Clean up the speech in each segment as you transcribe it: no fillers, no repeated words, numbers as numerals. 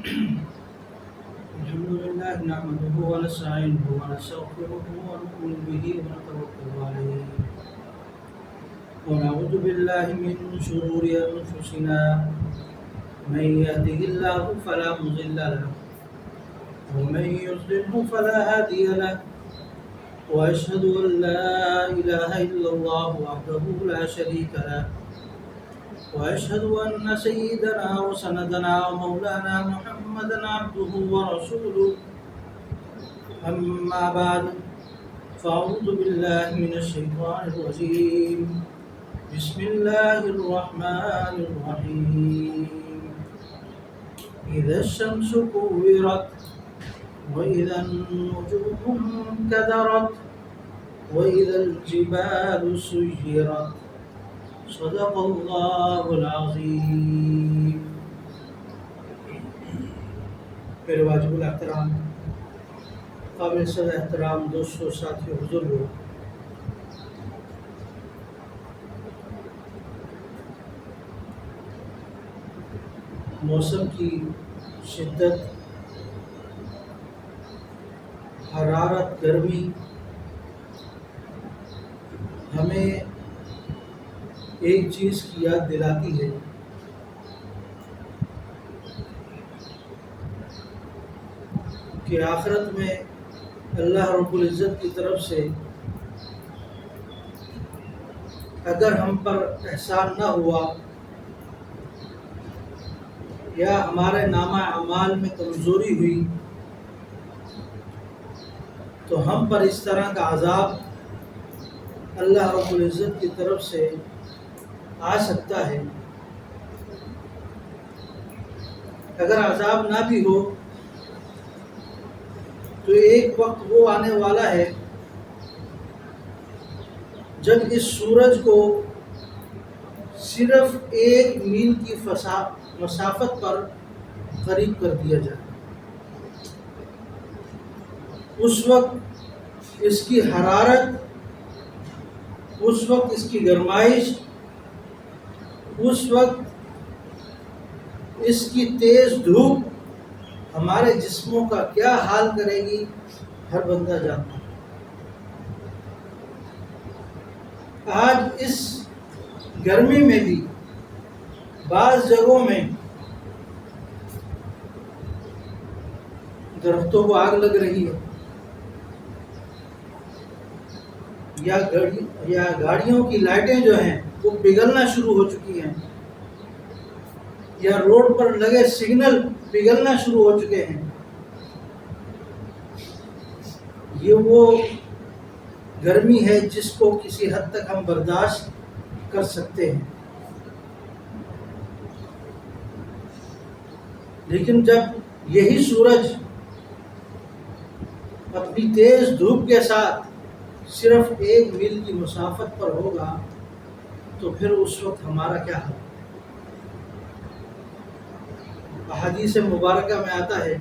الحمد لله نحمده ونستعينه ونستغفره ونؤمن به ونتوكل عليه ونعوذ بالله من شرور أنفسنا من يهده الله فلا مضل له ومن يضلله فلا هادي له وأشهد أن لا إله إلا الله وحده لا شريك له وأشهد أن سيدنا وسندنا ومولانا محمدا عبده ورسوله أما بعد فأعوذ بالله من الشيطان الرجيم بسم الله الرحمن الرحيم إذا الشمس كورت وإذا النجوم انكدرت وإذا الجبال سيرت صدق اللہ العظیم۔ میرے واجب الاحترام قابل صدر احترام دوستوں، ساتھیوں، بزرگوں، موسم کی شدت، حرارت، گرمی ہمیں ایک چیز کی یاد دلاتی ہے کہ آخرت میں اللہ رب العزت کی طرف سے اگر ہم پر احسان نہ ہوا یا ہمارے نامہ اعمال میں کمزوری ہوئی تو ہم پر اس طرح کا عذاب اللہ رب العزت کی طرف سے آ سکتا ہے۔ اگر عذاب نہ بھی ہو تو ایک وقت وہ آنے والا ہے جب اس سورج کو صرف 1 میل کی مسافت پر قریب کر دیا جائے۔ اس وقت اس کی حرارت، اس وقت اس کی گرمائش، اس وقت اس کی تیز دھوپ ہمارے جسموں کا کیا حال کرے گی، ہر بندہ جانتا ہے۔ آج اس گرمی میں بھی بعض جگہوں میں درختوں کو آگ لگ رہی ہے، یا گاڑیوں کی لائٹیں جو ہیں وہ پگھلنا شروع ہو چکی ہیں، یا روڈ پر لگے سگنل پگھلنا شروع ہو چکے ہیں۔ یہ وہ گرمی ہے جس کو کسی حد تک ہم برداشت کر سکتے ہیں، لیکن جب یہی سورج اپنی تیز دھوپ کے ساتھ صرف 1 میل کی مسافت پر ہوگا تو پھر اس وقت ہمارا کیا حال؟ احادیث مبارکہ میں آتا ہے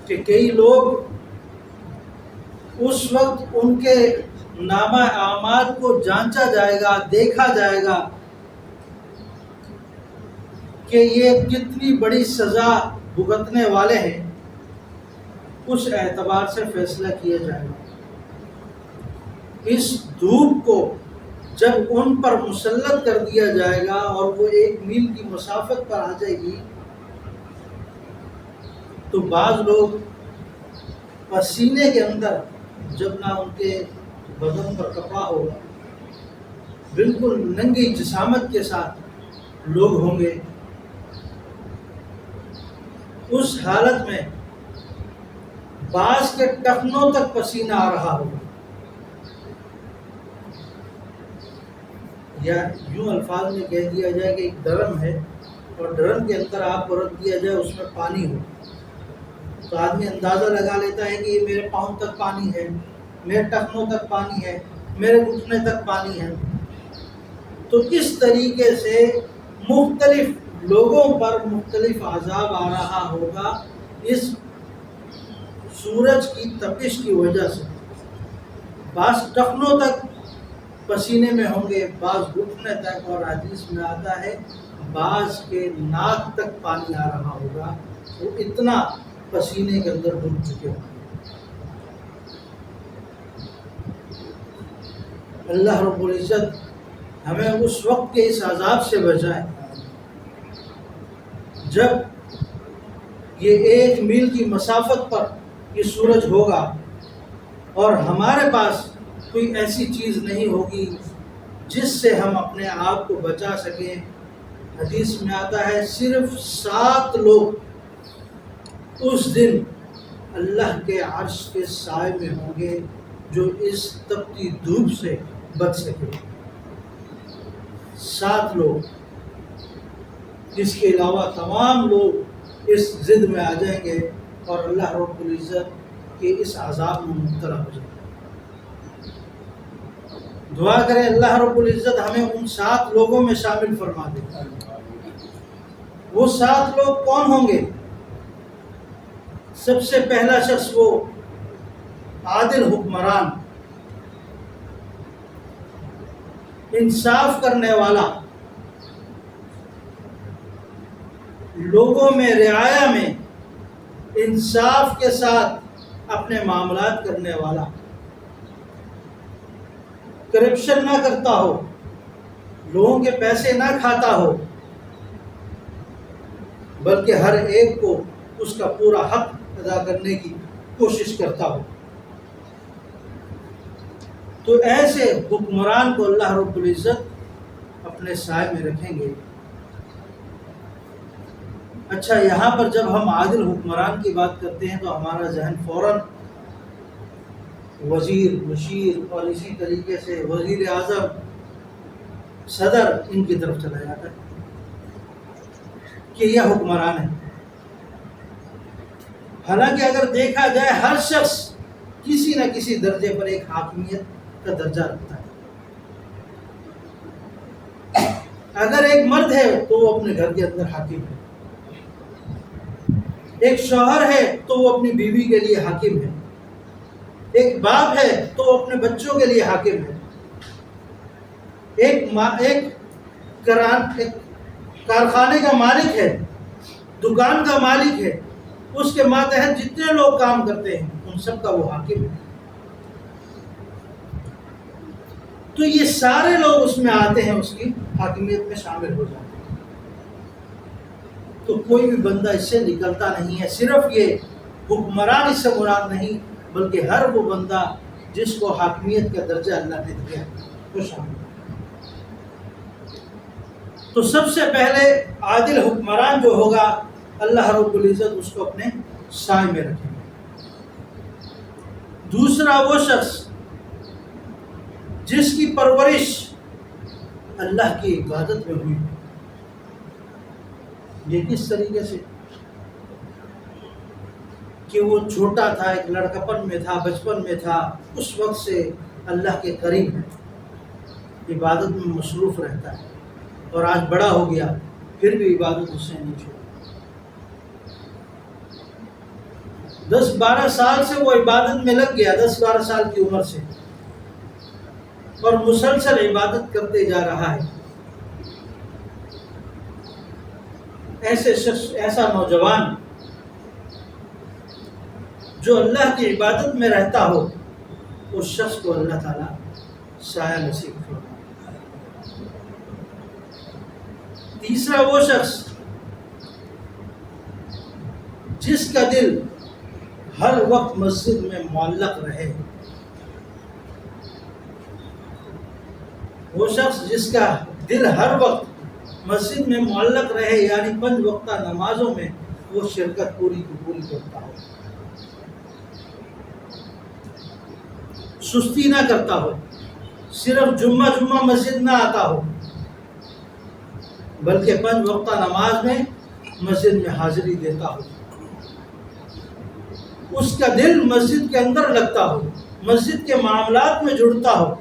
کہ کئی لوگ اس وقت ان کے نامہ اعمال کو جانچا جائے گا، دیکھا جائے گا کہ یہ کتنی بڑی سزا بھگتنے والے ہیں، اس اعتبار سے فیصلہ کیا جائے گا۔ اس دھوپ کو جب ان پر مسلط کر دیا جائے گا اور وہ 1 میل کی مسافت پر آ جائے گی تو بعض لوگ پسینے کے اندر، جب نہ ان کے بدن پر کپڑا ہوگا، بالکل ننگی جسامت کے ساتھ لوگ ہوں گے، اس حالت میں بعض کے ٹخنوں تک پسینہ آ رہا ہوگا، یا یوں الفاظ میں کہہ دیا جائے کہ ایک ڈرم ہے اور ڈرم کے اندر آپ کو رکھ دیا جائے، اس میں پانی ہو تو آدمی اندازہ لگا لیتا ہے کہ یہ میرے پاؤں تک پانی ہے، میرے ٹخنوں تک پانی ہے، میرے گھٹنے تک پانی ہے۔ تو اس طریقے سے مختلف لوگوں پر مختلف عذاب آ رہا ہوگا اس سورج کی تپش کی وجہ سے۔ بعض ٹخنوں تک پسینے میں ہوں گے، بعض گھٹنے تک، اور حدیث میں آتا ہے بعض کے ناک تک پانی آ رہا ہوگا، وہ اتنا پسینے کے اندر ڈوب چکے ہوں۔ اللہ رب العزت ہمیں اس وقت کے اس عذاب سے بچائے جب یہ 1 میل کی مسافت پر یہ سورج ہوگا اور ہمارے پاس کوئی ایسی چیز نہیں ہوگی جس سے ہم اپنے آپ کو بچا سکیں۔ حدیث میں آتا ہے صرف 7 لوگ اس دن اللہ کے عرش کے سائے میں ہوں گے جو اس تپتی دھوپ سے بچ سکے۔ 7 لوگ، اس کے علاوہ تمام لوگ اس ضد میں آ جائیں گے اور اللہ رب العزت کے اس عذاب میں مبتلا ہو جائیں گے۔ دعا کریں اللہ رب العزت ہمیں ان 7 لوگوں میں شامل فرما دے۔ وہ 7 لوگ کون ہوں گے؟ سب سے پہلا شخص وہ عادل حکمران، انصاف کرنے والا، لوگوں میں رعایا میں انصاف کے ساتھ اپنے معاملات کرنے والا، کرپشن نہ کرتا ہو، لوگوں کے پیسے نہ کھاتا ہو، بلکہ ہر ایک کو اس کا پورا حق ادا کرنے کی کوشش کرتا ہو۔ تو ایسے حکمران کو اللہ رب العزت اپنے سائے میں رکھیں گے۔ اچھا، یہاں پر جب ہم عادل حکمران کی بات کرتے ہیں تو ہمارا ذہن فوراً وزیر، مشیر اور اسی طریقے سے وزیر اعظم، صدر، ان کی طرف چلا جاتا ہے کہ یہ حکمران ہے۔ حالانکہ اگر دیکھا جائے ہر شخص کسی نہ کسی درجے پر ایک حاکمیت کا درجہ رکھتا ہے۔ اگر ایک مرد ہے تو وہ اپنے گھر کے اندر حاکم ہے، ایک شوہر ہے تو وہ اپنی بیوی کے لیے حاکم ہے، ایک باپ ہے تو وہ اپنے بچوں کے لیے حاکم ہے، ایک کارخانے کا مالک ہے، دکان کا مالک ہے، اس کے ماتحت جتنے لوگ کام کرتے ہیں ان سب کا وہ حاکم ہے۔ تو یہ سارے لوگ اس میں آتے ہیں، اس کی حاکمیت میں شامل ہو جاتے ہیں۔ تو کوئی بھی بندہ اس سے نکلتا نہیں ہے۔ صرف یہ حکمران اس سے مراد نہیں، بلکہ ہر وہ بندہ جس کو حاکمیت کا درجہ اللہ نے دیا وہ شامل ہے۔ تو سب سے پہلے عادل حکمران جو ہوگا اللہ رب العزت اس کو اپنے سائے میں رکھیں گے۔ دوسرا وہ شخص جس کی پرورش اللہ کی عبادت میں ہوئی۔ یہ کس طریقے سے؟ کہ وہ چھوٹا تھا، ایک لڑکپن میں تھا، بچپن میں تھا، اس وقت سے اللہ کے قریب ہے، عبادت میں مصروف رہتا ہے، اور آج بڑا ہو گیا پھر بھی عبادت اس سے نہیں چھوڑی۔ 10-12 سال سے وہ عبادت میں لگ گیا، 10-12 سال کی عمر سے، اور مسلسل عبادت کرتے جا رہا ہے۔ ایسے شخص، ایسا نوجوان جو اللہ کی عبادت میں رہتا ہو، اس شخص کو اللہ تعالیٰ سایہ نصیب فرمائے۔ تیسرا وہ شخص جس کا دل ہر وقت مسجد میں معلق رہے، وہ شخص جس کا دل ہر وقت مسجد میں معلق رہے، یعنی 5 وقتہ نمازوں میں وہ شرکت پوری کی پوری کرتا ہو، سستی نہ کرتا ہو، صرف جمعہ مسجد نہ آتا ہو، بلکہ 5 وقتہ نماز میں مسجد میں حاضری دیتا ہو، اس کا دل مسجد کے اندر لگتا ہو، مسجد کے معاملات میں جڑتا ہو،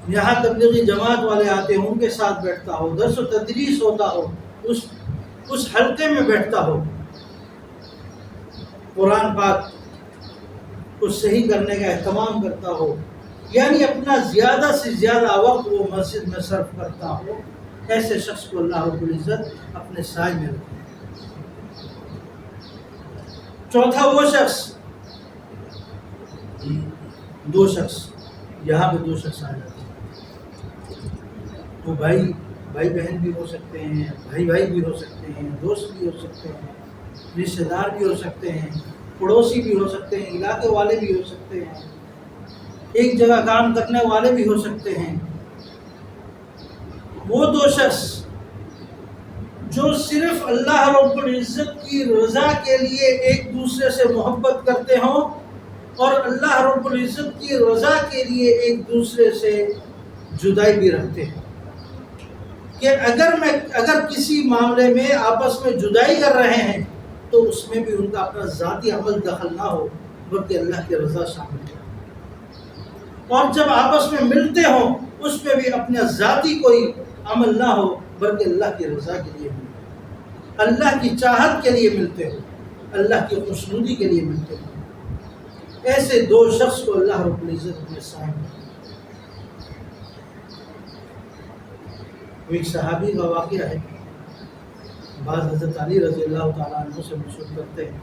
یہاں تبلیغی جماعت والے آتے ہیں ان کے ساتھ بیٹھتا ہو، درس و تدریس ہوتا ہو اس حلقے میں بیٹھتا ہو، قرآن پاک کو صحیح کرنے کا اہتمام کرتا ہو، یعنی اپنا زیادہ سے زیادہ وقت وہ مسجد میں صرف کرتا ہو، ایسے شخص کو اللہ رب العزت اپنے سائے میں رکھے۔ چوتھا وہ شخص، دو شخص، یہاں پہ دو شخص آ جاتے ہیں۔ وہ بھائی بہن بھی ہو سکتے ہیں، بھائی بھی ہو سکتے ہیں، دوست بھی ہو سکتے ہیں، رشتہ دار بھی ہو سکتے ہیں، پڑوسی بھی ہو سکتے ہیں، علاقے والے بھی ہو سکتے ہیں، ایک جگہ کام کرنے والے بھی ہو سکتے ہیں۔ وہ دو شخص جو صرف اللہ رب العزت کی رضا کے لیے ایک دوسرے سے محبت کرتے ہوں اور اللہ رب العزت کی رضا کے لیے ایک دوسرے سے جدائی بھی رکھتے ہیں، کہ اگر کسی معاملے میں آپس میں جدائی کر رہے ہیں تو اس میں بھی ان کا اپنا ذاتی عمل دخل نہ ہو بلکہ اللہ کی رضا شامل ہو، اور جب آپس میں ملتے ہوں اس میں بھی اپنا ذاتی کوئی عمل نہ ہو بلکہ اللہ کی رضا کے لیے ملتے، اللہ کی چاہت کے لیے ملتے ہو، اللہ کی خوشنودی کے لیے ملتے ہو۔ ایسے دو شخص کو اللہ رب العزت اپنے سائے میں۔ ایک صحابی کا واقعہ ہے، بعض حضرت علی رضی اللہ تعالیٰ عنہ سے منسوب کرتے ہیں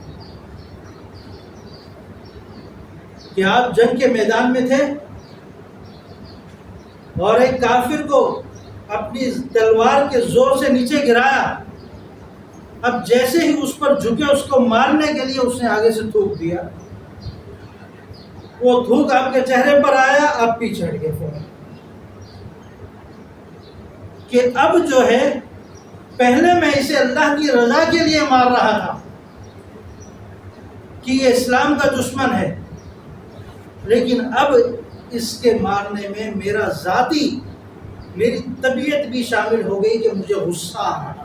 کہ آپ جنگ کے میدان میں تھے اور ایک کافر کو اپنی تلوار کے زور سے نیچے گرایا۔ اب جیسے ہی اس پر جھکے اس کو مارنے کے لیے اس نے آگے سے تھوک دیا، وہ تھوک آپ کے چہرے پر آیا، آپ پیچھے ہٹ گئے فوراً، کہ اب جو ہے پہلے میں اسے اللہ کی رضا کے لیے مار رہا تھا کہ یہ اسلام کا دشمن ہے، لیکن اب اس کے مارنے میں میری طبیعت بھی شامل ہو گئی کہ مجھے غصہ آ رہا،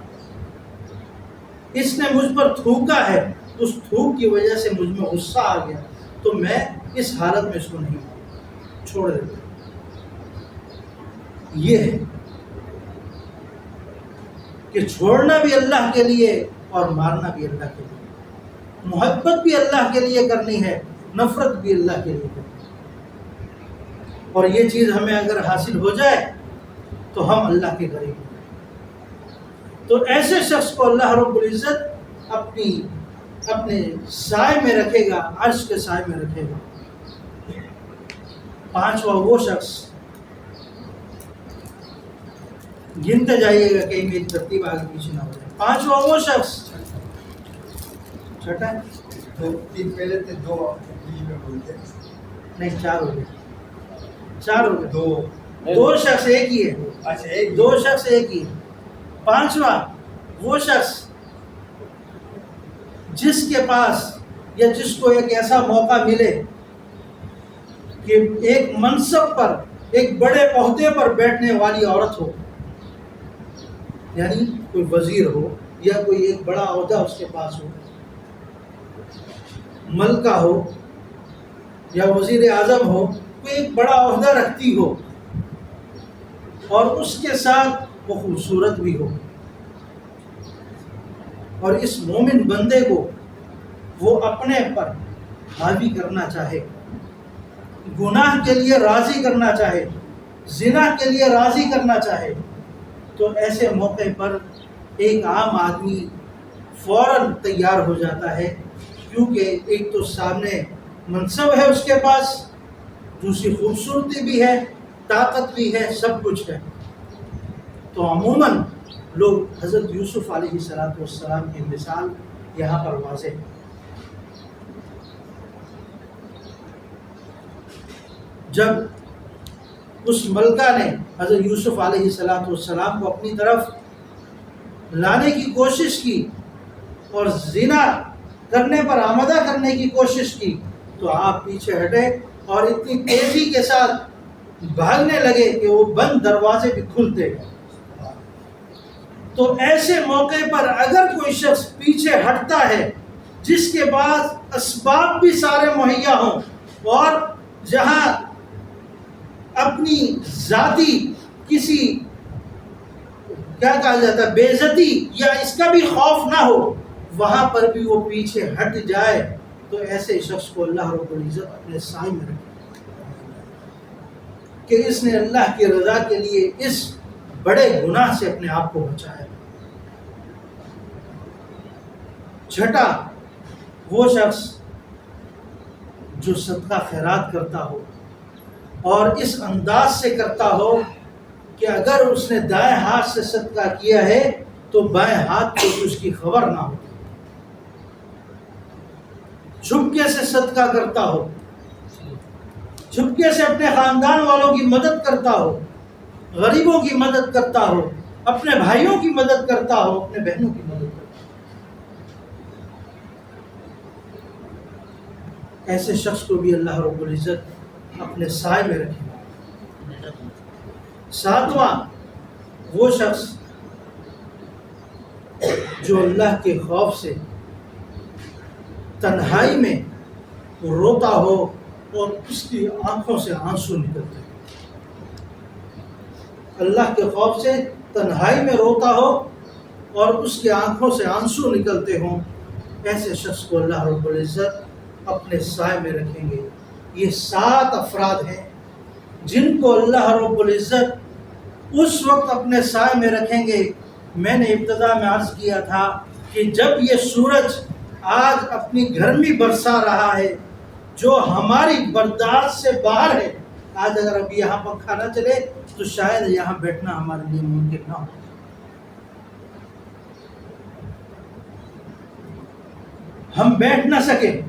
اس نے مجھ پر تھوکا ہے، اس تھوک کی وجہ سے مجھ میں غصہ آ گیا، تو میں اس حالت میں اس کو نہیں چھوڑ دیتا۔ یہ ہے کہ چھوڑنا بھی اللہ کے لیے اور مارنا بھی اللہ کے لیے، محبت بھی اللہ کے لیے کرنی ہے، نفرت بھی اللہ کے لیے کرنی ہے، اور یہ چیز ہمیں اگر حاصل ہو جائے تو ہم اللہ کے قریب ہیں۔ تو ایسے شخص کو اللہ رب العزت اپنے سائے میں رکھے گا، عرش کے سائے میں رکھے گا۔ پانچواں وہ شخص، گنتے جائیے گا کہیں میری ترتیب آگے پیچھے نہ ہو جائے۔ پانچواں وہ شخص، چھٹا تین پہلے تھے، دو بیچ میں بولتے، نہیں چار ہو گئے، دو شخص ایک ہی ہے، اچھا ایک، دو شخص ایک ہی ہے۔ پانچواں وہ شخص جس کے پاس یا جس کو ایک ایسا موقع ملے کہ ایک منصب پر، ایک بڑے عہدے پر بیٹھنے والی عورت ہو، یعنی کوئی وزیر ہو یا کوئی ایک بڑا عہدہ اس کے پاس ہو، ملکہ ہو یا وزیر اعظم ہو، کوئی ایک بڑا عہدہ رکھتی ہو اور اس کے ساتھ وہ خوبصورت بھی ہو، اور اس مومن بندے کو وہ اپنے پر حاوی کرنا چاہے، گناہ کے لیے راضی کرنا چاہے، زنا کے لیے راضی کرنا چاہے، تو ایسے موقع پر ایک عام آدمی فوراً تیار ہو جاتا ہے، کیونکہ ایک تو سامنے منصب ہے اس کے پاس، دوسری خوبصورتی بھی ہے، طاقت بھی ہے، سب کچھ ہے۔ تو عموماً لوگ حضرت یوسف علیہ السلام کی مثال یہاں پر واضح ہے۔ جب اس ملکہ نے حضرت یوسف علیہ السلام کو اپنی طرف لانے کی کوشش کی اور زنا کرنے پر آمادہ کرنے کی کوشش کی، تو آپ پیچھے ہٹے اور اتنی تیزی کے ساتھ بھاگنے لگے کہ وہ بند دروازے بھی کھلتے گئے۔ تو ایسے موقع پر اگر کوئی شخص پیچھے ہٹتا ہے جس کے پاس اسباب بھی سارے مہیا ہوں اور جہاں اپنی ذاتی کسی کیا کہا جاتا ہے بے عزتی یا اس کا بھی خوف نہ ہو، وہاں پر بھی وہ پیچھے ہٹ جائے، تو ایسے شخص کو اللہ رب العزت اپنے سائے میں رکھے کہ اس نے اللہ کی رضا کے لیے اس بڑے گناہ سے اپنے آپ کو بچائے۔ چھٹا وہ شخص جو صدقہ خیرات کرتا ہو اور اس انداز سے کرتا ہو کہ اگر اس نے دائیں ہاتھ سے صدقہ کیا ہے تو بائیں ہاتھ کو اس کی خبر نہ ہو، چھپکے سے صدقہ کرتا ہو، چھپکے سے اپنے خاندان والوں کی مدد کرتا ہو، غریبوں کی مدد کرتا ہو، اپنے بھائیوں کی مدد کرتا ہو، اپنے بہنوں کی مدد کرتا ہو۔ ایسے شخص کو بھی اللہ رب العزت اپنے سائے میں رکھے گا۔ ساتواں وہ شخص جو اللہ کے خوف سے تنہائی میں روتا ہو اور اس کی آنکھوں سے آنسو نکلتے ہیں۔ اللہ کے خوف سے تنہائی میں روتا ہو اور اس کی آنکھوں سے آنسو نکلتے ہوں، ایسے شخص کو اللہ رب العزت اپنے سائے میں رکھیں گے۔ یہ 7 افراد ہیں جن کو اللہ رب العزت اس وقت اپنے سائے میں رکھیں گے۔ میں نے ابتدا میں عرض کیا تھا کہ جب یہ سورج آج اپنی گرمی برسا رہا ہے جو ہماری برداشت سے باہر ہے، آج اگر ابھی یہاں پنکھا نہ چلے تو شاید یہاں بیٹھنا ہمارے لیے ممکن نہ ہو۔ ہم بیٹھ نہ سکیں،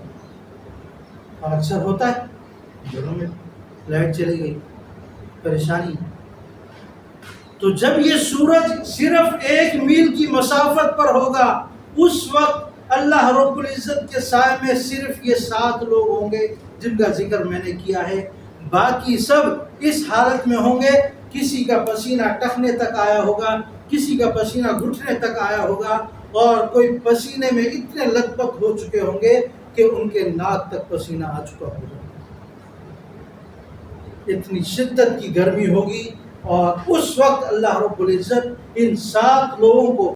اور اکثر ہوتا ہے گھروں میں لائٹ چلی گئی، پریشانی۔ تو جب یہ سورج صرف 1 میل کی مسافت پر ہوگا، اس وقت اللہ رب العزت کے سائے میں صرف یہ 7 لوگ ہوں گے جن کا ذکر میں نے کیا ہے۔ باقی سب اس حالت میں ہوں گے، کسی کا پسینہ ٹخنے تک آیا ہوگا، کسی کا پسینہ گھٹنے تک آیا ہوگا، اور کوئی پسینے میں اتنے لت پت ہو چکے ہوں گے کہ ان کے ناک تک پسینہ آ چکا ہوگا۔ اتنی شدت کی گرمی ہوگی، اور اس وقت اللہ رب العزت ان 7 لوگوں کو